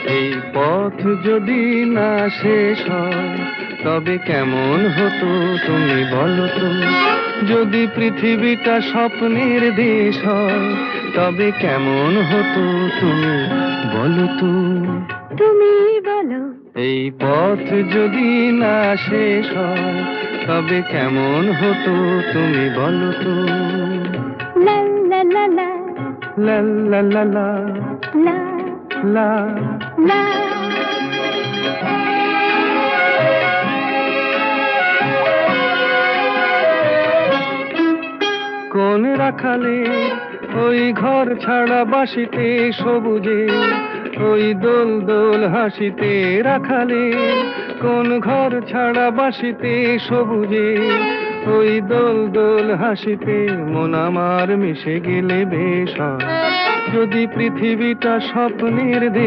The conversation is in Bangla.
এই পথ যদি না শেষ হয় তবে কেমন হতো তুমি বলো তো? যদি পৃথিবীটা স্বপ্নের দেশ হয় তবে কেমন হতো তুমি বলো তো? তুমি বলো। এই পথ যদি না শেষ হয় তবে কেমন হতো তুমি বলো তো? লা লা লা লা লা লা লা লা লা লা। লা। কোন রাখালে ওই ঘর ছাড়া বাসিতে সবুজে, ওই দোল দোল হাসিতে রাখালে, কোন ঘর ছাড়া বাসিতে সবুজে, ওই দোল দোল হাসিতে মন আমার মিশে গেলে বেশ হয়। যদি পৃথিবীটা স্বপ্নের দেশ